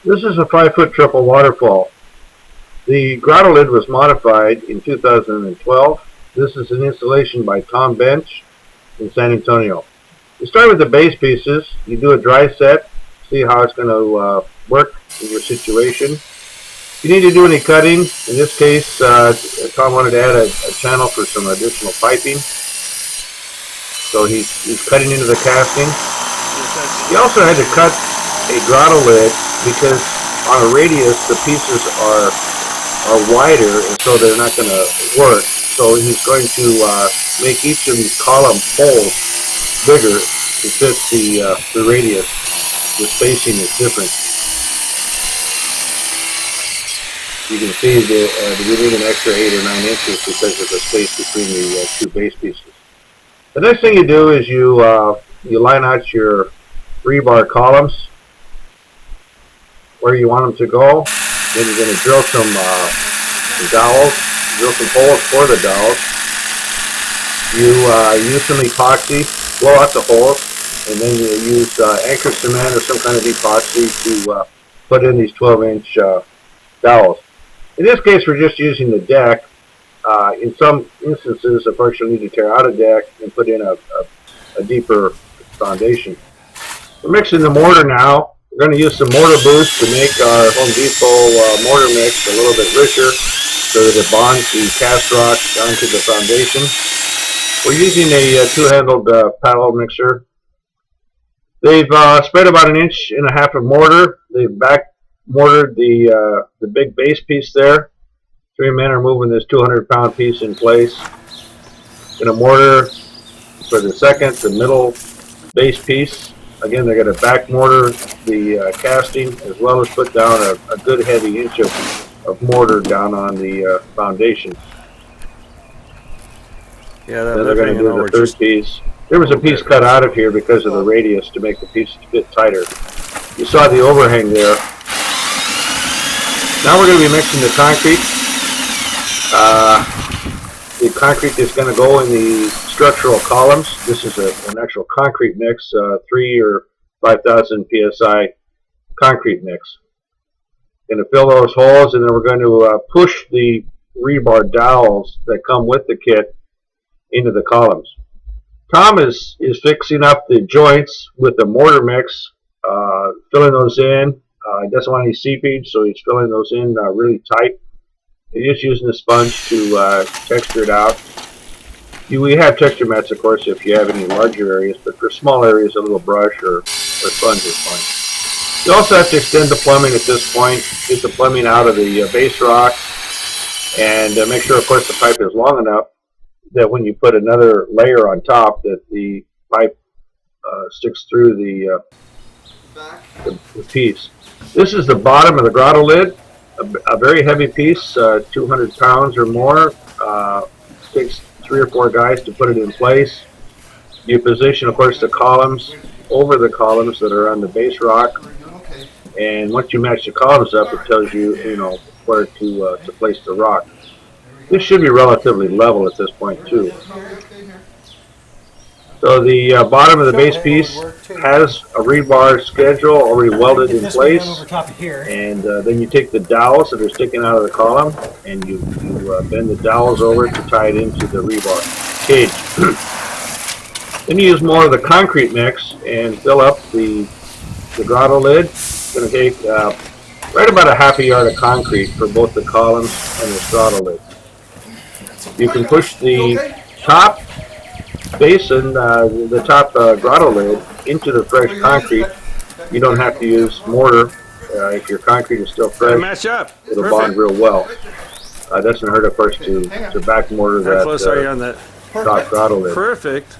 This is a 5-foot triple waterfall. The grotto lid was modified in 2012. This is an installation by Tom Bench in San Antonio. You start with the base pieces. You do a dry set, see how it's going to work in your situation. If you need to do any cutting, in this case, Tom wanted to add a channel for some additional piping. So he's cutting into the casting. He also had to cut a grotto lid because on a radius the pieces are wider, and so they're not going to work. So he's going to make each of these column holes bigger to fit the radius. The spacing is different. You can see that we need an extra 8 or 9 inches because of the space between the two base pieces. The next thing you do is you line out your rebar columns where you want them to go. Then you're going to drill some dowels, drill some holes for the dowels. You use some epoxy, blow out the holes, and then you use anchor cement or some kind of epoxy to put in these 12-inch dowels. In this case, we're just using the deck. In some instances, of course, you'll need to tear out a deck and put in a deeper foundation. We're mixing the mortar now. We're going to use some mortar boost to make our Home Depot mortar mix a little bit richer so that it bonds the cast rock onto the foundation. We're using a two-handled paddle mixer. They've spread about 1.5 inches of mortar. They've back mortared the big base piece there. 3 men are moving this 200-pound piece in place. Going to mortar for the middle base piece. Again, they're going to back mortar the casting as well as put down a good heavy inch of mortar down on the foundation. Yeah, then they're going to do the third piece. There was a piece cut out of here because of the radius to make the piece fit tighter. You saw the overhang there. Now we're going to be mixing the concrete. The concrete is going to go in the structural columns. This is an actual concrete mix, 3 or 5,000 psi concrete mix. Going to fill those holes, and then we're going to push the rebar dowels that come with the kit into the columns. Tom is fixing up the joints with the mortar mix, filling those in. He doesn't want any seepage, so he's filling those in really tight. You're just using a sponge to texture it out. We have texture mats, of course, if you have any larger areas, but for small areas, a little brush or sponge is fine. You also have to extend the plumbing at this point, get the plumbing out of the base rock, and make sure, of course, the pipe is long enough that when you put another layer on top, that the pipe sticks through the piece. This is the bottom of the grotto lid. A very heavy piece, 200 pounds or more. Takes 3 or 4 guys to put it in place. You position, of course, the columns over the columns that are on the base rock. And once you match the columns up, it tells you, where to place the rock. This should be relatively level at this point, too. So the bottom of the base piece has a rebar schedule already welded in place, and then you take the dowels that are sticking out of the column and you bend the dowels over to tie it into the rebar cage. Then you use more of the concrete mix and fill up the grotto lid. It's going to take right about 1/2 yard of concrete for both the columns and the grotto lid. You can push the top basin, the top grotto lid, into the fresh concrete. You don't have to use mortar. If your concrete is still fresh, it'll bond real well. It doesn't hurt, of course, to back mortar that, How close are you on that? top grotto lid. Perfect.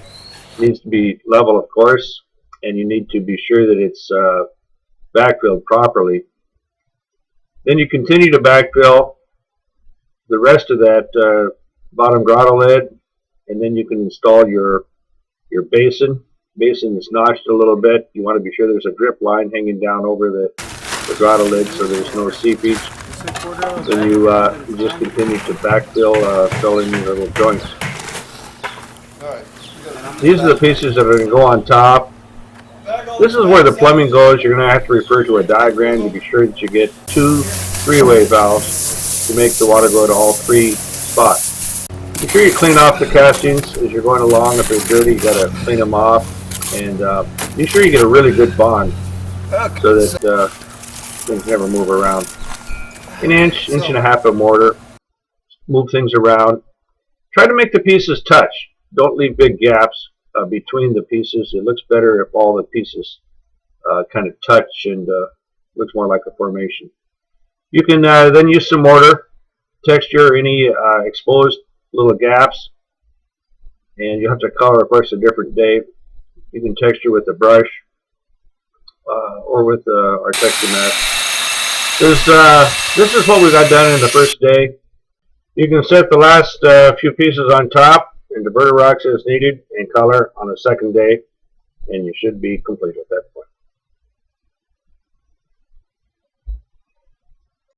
It needs to be level, of course, and you need to be sure that it's backfilled properly. Then you continue to backfill the rest of that bottom grotto lid, and then you can install your basin. Basin is notched a little bit. You want to be sure there's a drip line hanging down over the grotto lid so there's no seepage. Then you just continue to backfill, fill in your little joints. These are the pieces that are going to go on top. This is where the plumbing goes. You're going to have to refer to a diagram to be sure that you get 2 3-way valves to make the water go to all 3 spots. Be sure you clean off the castings as you're going along. If they're dirty, you got to clean them off. And be sure you get a really good bond so that things never move around. An inch and a half of mortar. Move things around. Try to make the pieces touch. Don't leave big gaps between the pieces. It looks better if all the pieces kind of touch and looks more like a formation. You can then use some mortar, texture any exposed little gaps, and you have to color, of course, a different day. You can texture with a brush or with our texture mat. This is what we got done in the first day. You can set the last few pieces on top and divert rocks as needed and color on the second day, and you should be complete at that point.